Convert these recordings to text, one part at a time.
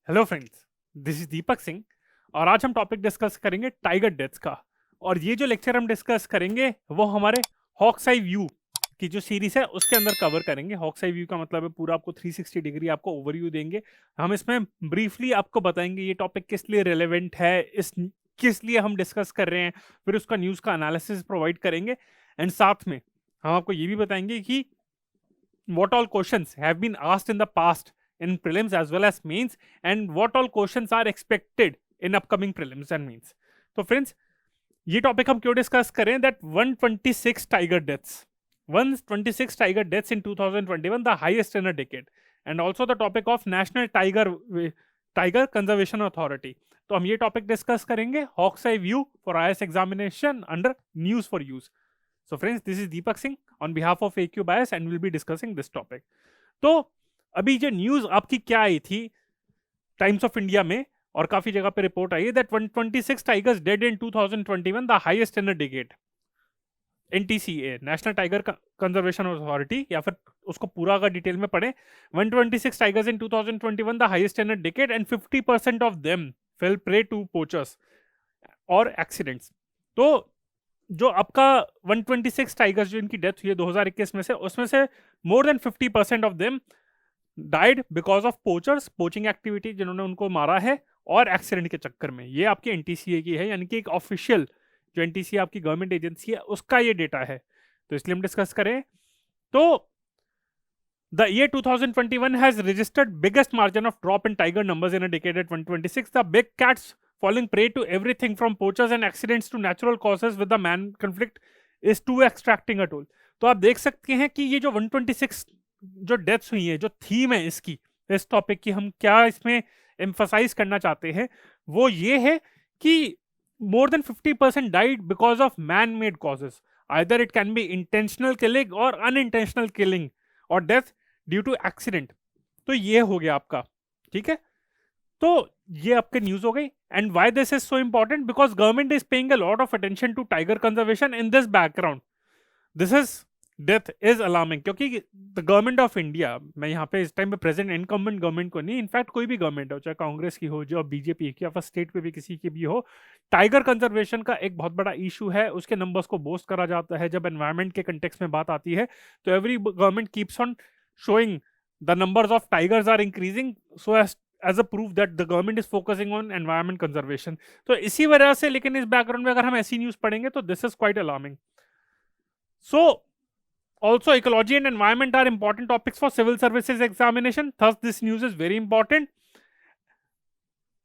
Hello friends, this is Deepak Singh और आज हम टॉपिक डिस्कस करेंगे टाइगर डेथ्स का। और ये जो लेक्चर हम डिस्कस करेंगे वो हमारे हॉक्स आई व्यू की जो सीरीज है उसके अंदर कवर करेंगे। हॉक्स आई व्यू का मतलब है पूरा आपको 360 डिग्री आपको ओवरव्यू देंगे। हम इसमें ब्रीफली आपको बताएंगे ये टॉपिक किस लिए रेलेवेंट है, इस किस लिए हम डिस्कस कर रहे हैं, फिर उसका न्यूज़ का एनालिसिस प्रोवाइड करेंगे। एंड साथ में हम आपको ये भी बताएंगे कि what all questions have been asked in the past in prelims as well as mains, and what all questions are expected in upcoming prelims and mains. तो फ्रेंड्स, ये टॉपिक हम क्यों डिस्कस करें that 126 tiger deaths 126 tiger deaths in 2021, the highest in a decade, and also the topic of National Tiger Conservation Authority. तो हम ये topic discuss करेंगे hawk's eye view for IAS examination under news for use. So friends, this is Deepak Singh on behalf of AQ Bias and we'll be discussing this topic. तो अभी जो news आपकी क्या आई थी टाइम्स ऑफ इंडिया में और काफी जगह पे रिपोर्ट आई है that 126 tigers dead in 2021, the highest in a decade. NTCA, National Tiger Conservation Authority, या फिर उसको पूरा अगर डिटेल में पढ़े, 126 tigers in 2021, the highest in a decade, and 50% of them fell prey to poachers और एक्सीडेंट्स। तो जो आपका 126 टाइगर्स जो इनकी डेथ हुई है 2021 में से, उसमें से more than 50% of them died because of poachers, poaching activity जिन्होंने उनको मारा है, और एक्सीडेंट के चक्कर में। ये आपकी एनटीसीए की है, यानी कि एक ऑफिशियल जो एनटीसीए आपकी गवर्नमेंट एजेंसी है उसका ये डेटा है। तो इसलिए हम डिस्कस करें तो the year 2021 has registered biggest margin of drop in tiger numbers in a decade at 126. The big cats falling prey to everything from poachers and accidents to natural causes with the man conflict is too extracting a toll. तो आप देख सकते हैं कि ये जो 126 जो deaths हुई हैं, जो थीम है इसकी, इस टॉपिक की हम क्या इसमें एम्फसाइज करना चाहते हैं वो ये है कि more than 50% died because of man made causes. Either it can B intentional killing और अनइंटेंशनल किलिंग और डेथ ड्यू टू एक्सीडेंट। तो ये हो गया आपका, ठीक है। तो ये आपके न्यूज हो गई। And why this is so important, because government is paying a lot of attention to tiger conservation in this background. This is death is alarming, क्योंकि द गवर्नमेंट ऑफ इंडिया, मैं यहाँ पे इस टाइम पे present incumbent government को नहीं, in fact कोई भी गवर्नमेंट हो, चाहे कांग्रेस की हो, जो बीजेपी की, या फिर स्टेट पे भी किसी की भी हो, टाइगर कंजर्वेशन का एक बहुत बड़ा इशू है। उसके नंबर्स को बोस्ट करा जाता है जब एनवायरमेंट के कंटेक्स्ट में बात आती है। तो every government keeps on showing the numbers of tigers are increasing so as a proof that the government is focusing on environment conservation. तो इसी वजह से, लेकिन इस बैकग्राउंड में अगर हम ऐसी न्यूज पढ़ेंगे तो this is quite alarming. So also ecology and environment are important topics for civil services examination, thus this news is very important.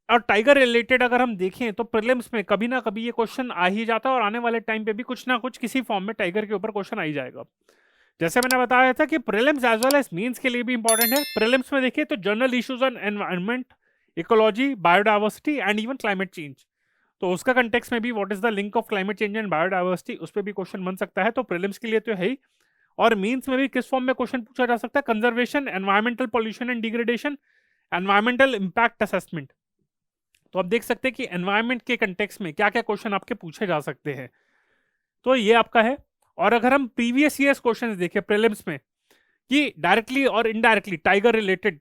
और टाइगर रिलेटेड अगर हम देखें तो प्रीलिम्स में कभी ना कभी ये क्वेश्चन आ ही जाता है, और आने वाले टाइम पे भी कुछ ना कुछ किसी फॉर्म में टाइगर के ऊपर क्वेश्चन आ ही जाएगा। जैसे मैंने बताया था कि prelims as well as mains के लिए भी इंपॉर्टेंट है। प्रीलिम्स में देखिए तो general issues on environment, ecology, biodiversity and even climate change. तो उसका कंटेक्स में भी what is the link of climate change and biodiversity, उस पर भी क्वेश्चन बन सकता है। तो प्रीलिम्स के लिए तो है ही, और मेंस में भी किस फॉर्म में क्वेश्चन पूछा जा सकता है, conservation, environmental pollution and degradation, environmental impact assessment. तो आप देख सकते हैं कि एनवायरमेंट के कंटेक्स्ट में क्या क्या क्वेश्चन आपके पूछे जा सकते हैं। तो ये आपका है। और अगर हम प्रीवियस ईयर्स क्वेश्चंस देखें प्रीलिम्स में कि डायरेक्टली और इनडायरेक्टली टाइगर रिलेटेड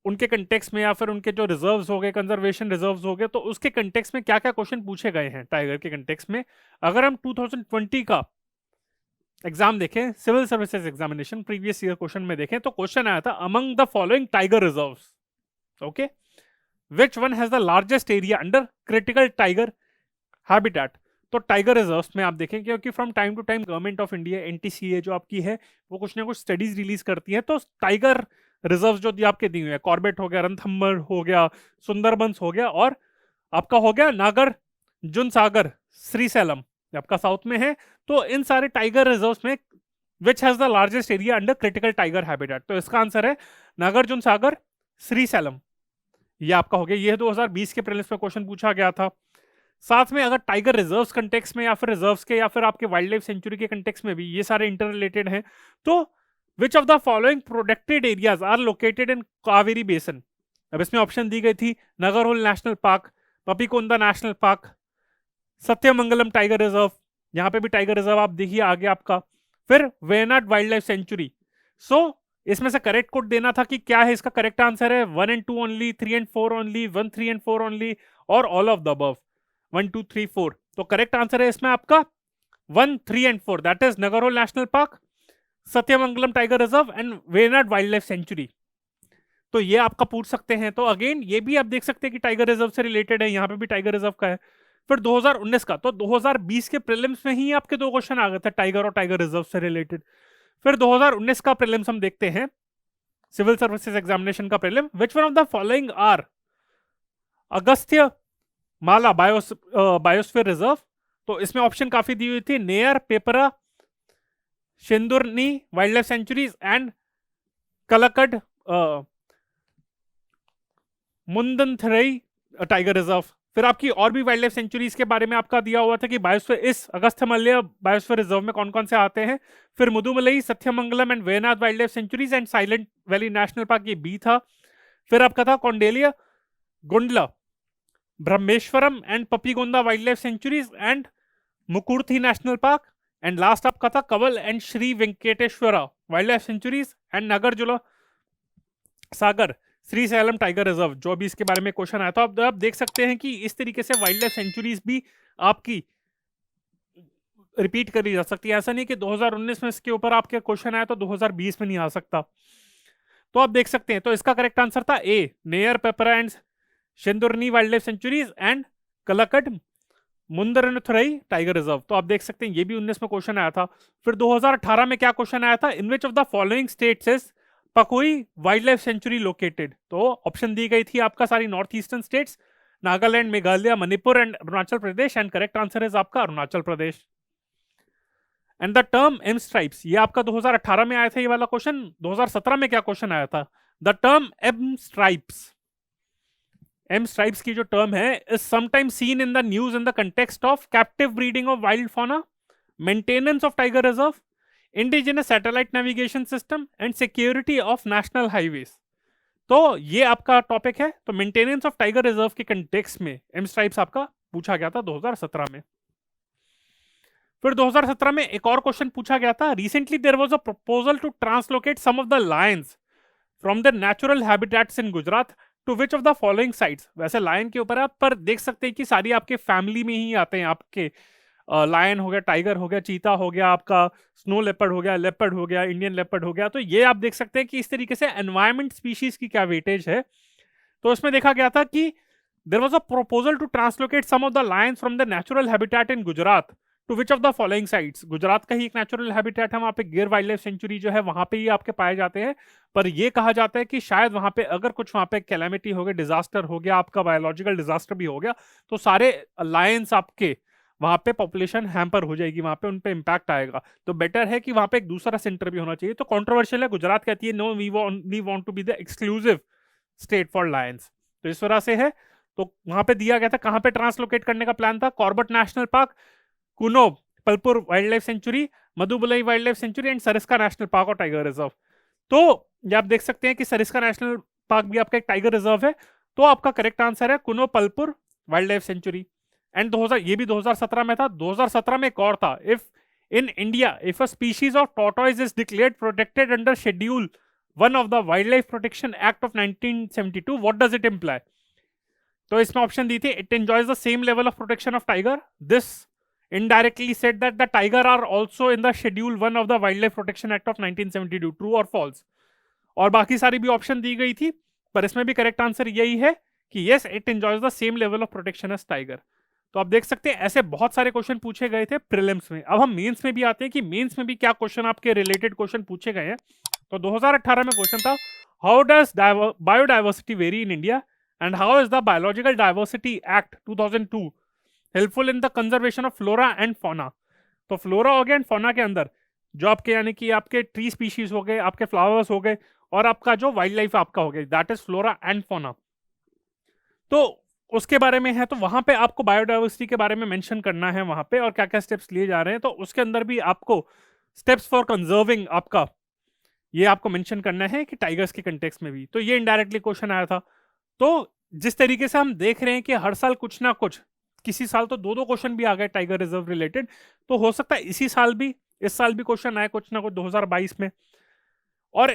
उनके कंटेक्स्ट में, या फिर उनके जो रिजर्व्स हो गए, कंजर्वेशन रिजर्व्स हो गए, तो उसके कंटेक्स्ट में क्या क्या क्वेश्चन पूछे गए हैं टाइगर के कंटेक्स्ट में। अगर हम 2020 का एग्जाम देखें, civil services examination previous year question में देखें, तो क्वेश्चन आया था among the following tiger reserves, okay, which one has the largest area under critical tiger habitat. तो टाइगर रिजर्व्स में आप देखें, क्योंकि from time to time government of India, NTCA जो आपकी है, वो कुछ ना कुछ स्टडीज रिलीज करती है। तो टाइगर रिजर्व्स जो आपके दिए हुए हैं, कॉर्बेट हो गया, रणथंभौर हो गया, सुंदरबंस हो गया, और आपका हो गया नागार्जुन सागर, श्रीशैलम आपका साउथ में है। तो इन सारे टाइगर रिजर्व्स में which has the largest area under critical tiger habitat, तो इसका आंसर है नागार्जुन सागर, श्रीशैलम। ये आपका हो गया। ये 2020 के प्रीलिम्स में क्वेश्चन पूछा गया था। साथ में अगर टाइगर रिजर्व्स कंटेक्स्ट में, या फिर रिजर्व्स के, या फिर आपके वाइल्ड लाइफ सेंचुरी के कंटेक्स्ट में भी ये सारे इंटर रिलेटेड हैं, तो which of the following protected areas are located in Kaveri basin. अब इसमें ऑप्शन दी गई थी Nagarhole national park, Papikonda national park, Sathyamangalam tiger reserve, यहाँ पे भी टाइगर रिजर्व आप देखिए आगे आपका, फिर वेनाड वाइल्ड लाइफ सेंचुरी। सो इसमें से करेक्ट कोड देना था कि क्या है इसका करेक्ट आंसर है 1 and 2 only, 3 and 4 only, 1, 3 and 4 only, और ऑल ऑफ द अबव 1, 2, 3, 4। तो करेक्ट आंसर है इसमें आपका 1, 3 and 4, that is Nagarhole national park, Sathyamangalam tiger reserve and Wayanad wild life sanctuary. तो ये आपका पूछ सकते हैं। तो अगेन ये भी आप देख सकते हैं कि टाइगर रिजर्व से रिलेटेड है, यहाँ पे भी टाइगर रिजर्व का है। फिर 2019 का, तो 2020 के प्रीलिम्स में ही आपके 2 क्वेश्चन आ गए थे टाइगर और टाइगर रिजर्व से रिलेटेड। फिर 2019 का प्रीलिम्स हम देखते हैं, सिविल सर्विसेज एग्जामिनेशन का prelim. Which one of the following are Agasthya Mala biosphere reserve? तो इसमें ऑप्शन काफी दी हुई थी, Neyyar, Peppara, Shendurney wild life sanctuaries and Kalakad Mundanthurai tiger reserve. फिर आपकी और भी वाइल्ड लाइफ सेंचुरीज के बारे में आपका दिया हुआ था कि बायोस्फीयर, इस अगस्त्यमल्य बायोस्फीयर रिजर्व में कौन कौन से आते हैं। फिर Mudumalai, Sathyamangalam and Wayanad wild life sanctuaries and Silent Valley national park, ये बी था। फिर आपका था Koundinya, Gundla, Brahmeswaram and Papikonda wild life sanctuaries and Mukurthi national park. And last आपका था Kawal and Sri Venkateswara wild life sanctuaries and Nagarjuna Sagar Srisailam tiger reserve, जो अभी इसके बारे में क्वेश्चन आया था। आप देख सकते हैं कि इस तरीके से वाइल्ड लाइफ सेंचुरीज भी आपकी रिपीट करी जा सकती है। ऐसा नहीं कि 2019 में इसके ऊपर आपके क्वेश्चन आया तो 2020 में नहीं आ सकता। तो आप देख सकते हैं, तो इसका करेक्ट आंसर था A, Neyyar, Peppara and Shendurney wild life sanctuaries and Kalakad Mundanthurai tiger reserve. तो आप देख सकते हैं ये भी 19 में क्वेश्चन आया था। फिर 2018 में क्या क्वेश्चन आया था, in which of the following states is Pakke wild life sanctuary located? तो ऑप्शन दी गई थी आपका सारी north eastern states, Nagaland, Meghalaya, Manipur and Arunachal Pradesh, and correct answer is आपका Arunachal Pradesh. And the term M stripes, ये आपका 2018 में आया था ये वाला क्वेश्चन। 2017 में क्या क्वेश्चन आया था, the term M stripes, M stripes की जो टर्म है, is sometime seen in the news in the context of captive breeding of wild fauna, maintenance of tiger reserve, indigenous satellite navigation system and security of national highways. तो ये आपका topic है। तो maintenance of tiger reserve के context में M stripes आपका पूछा गया था 2017 में। फिर 2017 में एक और क्वेश्चन पूछा गया था, recently there was a proposal to translocate some of the lions from the natural habitats in Gujarat to which of the following sites? वैसे लायन के ऊपर आप पर देख सकते हैं कि सारी आपके फैमिली में ही आते हैं। आपके लायन हो गया, टाइगर हो गया, चीता हो गया, आपका स्नो लेपर्ड हो गया, लेपर्ड हो गया, इंडियन लेपर्ड हो गया। तो ये आप देख सकते हैं कि इस तरीके से एनवायरमेंट स्पीशीज की क्या वेटेज है। तो इसमें देखा गया था कि there was a proposal to translocate some of the lions from the natural habitat in Gujarat to which of the following sites? Gujarat का ही एक नेचुरल हैबिटेट है, वहां पे गिर वाइल्ड लाइफ सेंचुरी जो है वहां पे ही आपके पाए जाते हैं। पर ये कहा जाता है कि शायद वहां पे अगर कुछ वहां पे कैलेमिटी हो गया, डिजास्टर हो गया, आपका बायोलॉजिकल डिजास्टर भी हो गया, तो सारे लायंस आपके वहां पे पॉपुलेशन हैम्पर हो जाएगी, वहां पे उन पे इंपैक्ट आएगा। तो बेटर है कि वहां पे एक दूसरा सेंटर भी होना चाहिए। तो कंट्रोवर्शियल है, गुजरात कहती है no, we want to be the exclusive state for lions. तो इस तरह से है। तो वहां पे दिया गया था, कहां पे ट्रांसलोकेट करने का प्लान था, Corbett national park, Kuno Palpur wild life sanctuary, मधुबलई wild life sanctuary and Sariska national park और टाइगर रिजर्व। तो ये आप देख सकते हैं कि सरिस्का नेशनल पार्क भी आपका एक टाइगर रिजर्व है। तो आपका करेक्ट आंसर है कुनो Palpur wild life sanctuary. And 2000, ये भी 2017 में था। 2017 में एक और था, if in India if a species of tortoise is declared protected under schedule 1 of the wild life protection act of 1972, what does it imply? तो इसमें ऑप्शन दी थी, it enjoys the same level of protection of tiger, this indirectly said that the tiger are also in the schedule 1 of the wildlife protection act of 1972, true or false? और बाकी सारी भी option दी गई थी, पर इसमें भी करेक्ट आंसर यही है कि yes, it enjoys the same level of protection as tiger। तो आप देख सकते हैं ऐसे बहुत सारे क्वेश्चन पूछे गए थे प्रीलिम्स में। अब हम मेंस में भी आते हैं कि मेंस में भी क्या क्वेश्चन आपके रिलेटेड क्वेश्चन पूछे गए हैं। तो 2018 में क्वेश्चन था, how does biodiversity very in India and how is the biological diversity act 2002 helpful in the conservation of flora and fauna? तो फ्लोरा हो गया एंड फौना के अंदर जो आपके यानी कि आपके ट्री स्पीशीज हो गए, आपके फ्लावर्स हो गए, और आपका जो वाइल्ड लाइफ आपका हो गया, that is flora and fauna. तो उसके बारे में है, तो वहां पे आपको बायोडाइवर्सिटी के बारे में मेंशन करना है वहां पे, और क्या क्या स्टेप्स लिए जा रहे हैं। तो उसके अंदर भी आपको स्टेप्स फॉर कंजर्विंग आपका ये आपको मेंशन करना है कि टाइगर्स के कंटेक्स्ट में भी। तो ये इनडायरेक्टली क्वेश्चन आया था। तो जिस तरीके से हम देख रहे हैं कि हर साल कुछ ना कुछ, किसी साल तो 2-2 क्वेश्चन भी आ गए टाइगर रिजर्व रिलेटेड, तो हो सकता है इसी साल भी, इस साल भी क्वेश्चन आए कुछ ना कुछ 2022 में। और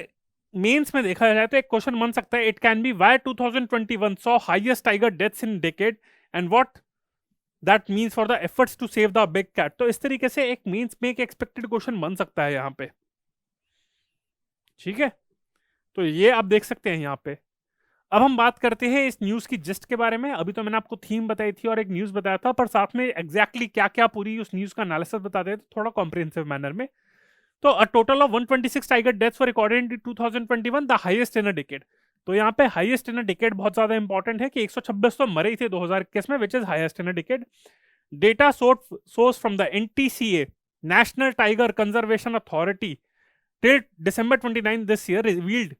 मेंस में देखा जाए तो एक क्वेश्चन बन सकता है, it can be why 2021 saw highest tiger deaths in decade and what that means for the efforts to save the big cat. तो इस तरीके से एक मेंस में एक एक्सपेक्टेड क्वेश्चन बन सकता है यहाँ पे, ठीक है। तो ये आप देख सकते हैं यहाँ पे। अब हम बात करते हैं इस न्यूज की जिस्ट के बारे में। अभी तो मैंने आपको थीम बताई थी और एक न्यूज बताया था, पर साथ में एग्जैक्टली क्या क्या पूरी उस न्यूज का एनालिसिस बताते थे थोड़ा कॉम्प्रिहेंसिव मैनर में। तो a total of 126 tiger deaths were recorded in 2021, the highest in a decade. तो यहाँ पे हाईएस्ट इन अ डिकेड बहुत ज्यादा इंपॉर्टेंट है कि 126 तो मरे ही थे 2021 में, which is highest in a decade. Data source from the NTCA, National Tiger Conservation authority, till December 29 this year revealed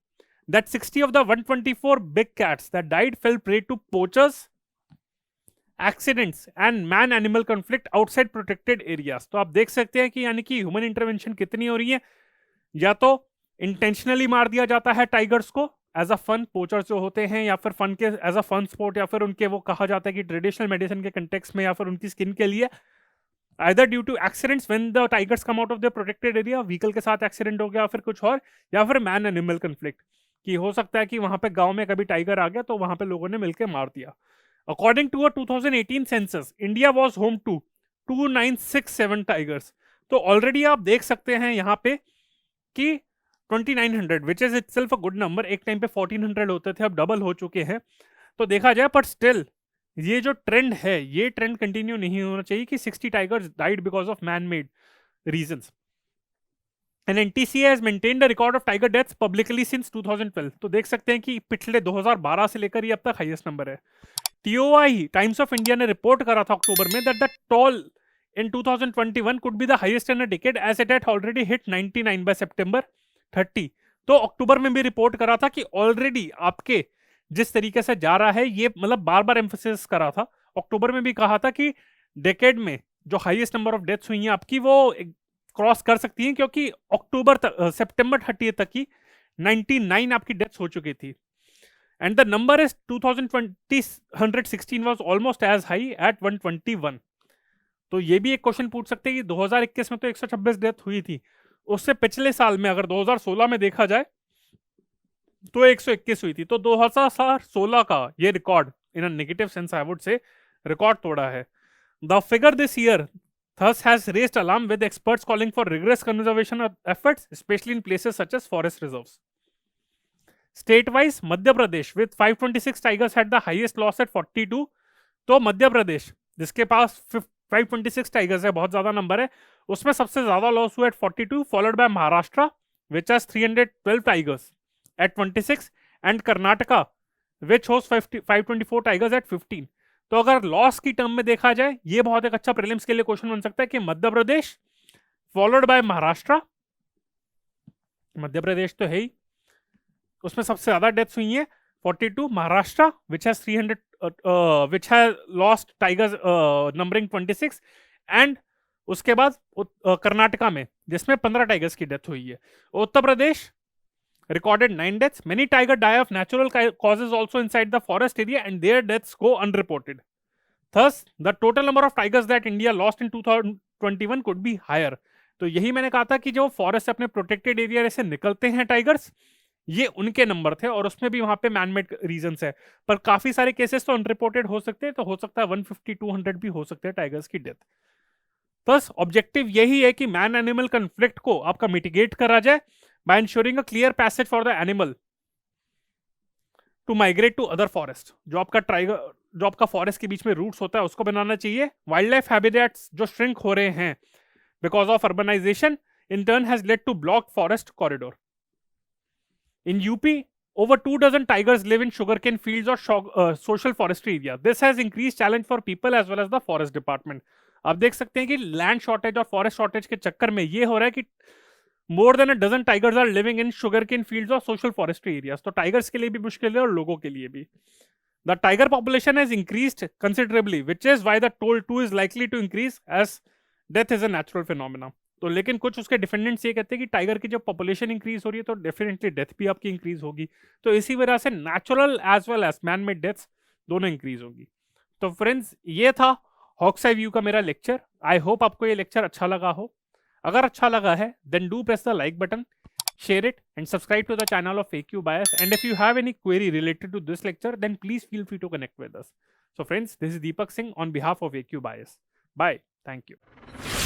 that 60 of the 124 big cats that died fell prey to poachers, accidents and man animal conflict outside protected areas। तो आप देख सकते हैं कि यानी कि human intervention कितनी हो रही है, या तो इंटेंशनली मार दिया जाता है टाइगर्स को एज अ फन, पोचर्स जो होते हैं, या फिर फन के एज अ फन स्पोर्ट, या फिर उनके वो कहा जाता है कि ट्रेडिशनल मेडिसिन के कंटेक्स्ट में, या फिर उनकी स्किन के लिए, either due to accidents when the tigers come out of their protected area, vehicle के साथ एक्सीडेंट हो गया, फिर कुछ और, या फिर मैन एनिमल कंफ्लिक्ट कि हो सकता है कि वहां पे गांव में कभी टाइगर आ गया तो वहां पे लोगों ने मिलकर मार दिया। According to a 2018 census, India was home to 2967 tigers. तो ऑलरेडी आप देख सकते हैं यहाँ पे कि 2900 which is itself a good number. एक टाइम पे 1400 होते थे, अब डबल हो चुके हैं। तो देखा जाए, पर स्टिल ये जो ट्रेंड है ये ट्रेंड कंटिन्यू नहीं होना चाहिए कि 60 tigers died because of man made reasons. And NTCA has maintained the record of tiger deaths publicly since 2012। तो देख सकते हैं कि पिछले 2012 से लेकर ये अब तक हाईएस्ट नंबर है। टीओआई टाइम्स ऑफ इंडिया ने रिपोर्ट करा था अक्टूबर में that the toll in 2021 could be the highest in a decade as it had already hit 99 by September 30। तो अक्टूबर में भी रिपोर्ट करा था कि ऑलरेडी आपके जिस तरीके से जा रहा है ये, मतलब बार बार एम्फोसिस करा था, अक्टूबर में भी कहा था कि डेकेड में जो हाईएस्ट नंबर ऑफ डेथ्स हुई हैं आपकी वो क्रॉस कर सकती हैं, क्योंकि अक्टूबर तक, सितंबर 30 तक की 99 आपकी डेथ्स हो चुकी थी। And the number is 116 was almost as high at 121। तो ये भी एक क्वेश्चन पूछ सकते हैं कि 2021 में तो 126 डेथ हुई थी, उससे पिछले साल में अगर 2016 में देखा जाए तो 121 हुई थी। तो 2016 का ये record in a negative sense I would say record तोड़ा है। The figure this year thus has raised alarm with experts calling for rigorous conservation efforts, especially in places such as forest reserves. State-wise, Madhya Pradesh with 526 tigers had the highest loss at 42। तो मध्य प्रदेश जिसके पास 526 tigers है, बहुत ज्यादा number है, उसमें सबसे ज्यादा loss हुआ at 42, followed by Maharashtra which has 312 tigers at 26 and Karnataka which host 524 tigers at 15। तो अगर लॉस की टर्म में देखा जाए ये बहुत एक अच्छा प्रीलिम्स के लिए क्वेश्चन बन सकता है कि मध्य प्रदेश फॉलोड बाय महाराष्ट्र, मध्य प्रदेश तो है ही, उसमें सबसे ज्यादा डेथ्स हुई हैं 42, Maharashtra which has 300 which has lost tigers numbering 26, and उसके बाद कर्नाटका में जिसमें 15 टाइगर्स की डेथ हुई है। Uttar Pradesh recorded 9 deaths. Many tiger die of natural causes also inside the forest area and their deaths go unreported. Thus, the total number of tigers that India lost in 2021 could be higher. तो यही मैंने कहा था कि जो forest से अपने protected area से निकलते हैं टाइगर्स, ये उनके नंबर थे और उसमें भी वहां पे मैनमेड रीजंस है, पर काफी सारे केसेस तो अनरिपोर्टेड हो सकते हैं। तो हो सकता है 150-200 भी हो सकते हैं टाइगर्स की डेथ। बस ऑब्जेक्टिव यही है कि मैन एनिमल कन्फ्लिक्ट को आपका मिटिगेट करा जाए by ensuring a clear passage for the animal to migrate to other forest। जो आपका फॉरेस्ट के बीच में रूट्स होता है उसको बनाना चाहिए। वाइल्ड लाइफ हैबिटेट्स जो श्रिंक हो रहे हैं because of urbanisation in turn has led to blocked forest corridor. In UP, over 24 tigers live in sugarcane fields or social forestry area. This has increased challenge for people as well as the forest department। आप देख सकते हैं कि land shortage और forest shortage के चक्कर में ये हो रहा है कि more than a dozen tigers are living in sugarcane fields or social forestry areas। तो टाइगर्स के लिए भी मुश्किल है और लोगों के लिए भी। The tiger population has increased considerably, which is why the toll too is likely to increase as death is a natural phenomena। तो लेकिन कुछ उसके डिफेंडेंट्स ये कहते हैं कि टाइगर की जब पॉपुलेशन इंक्रीज हो रही है तो डेफिनेटली डेथ भी आपकी इंक्रीज होगी। तो इसी वजह से natural as well as man made deaths दोनों इंक्रीज होगी। तो फ्रेंड्स, ये था हॉक्स आई व्यू का मेरा लेक्चर। आई होप आपको ये लेक्चर अच्छा लगा हो। अगर अच्छा लगा है then do press the like button, share it, and subscribe to the channel of AQ Bias. And if you have any query related to this lecture, then please feel free to connect with us. So friends, this is Deepak Singh on behalf of AQ Bias. Bye. Thank you.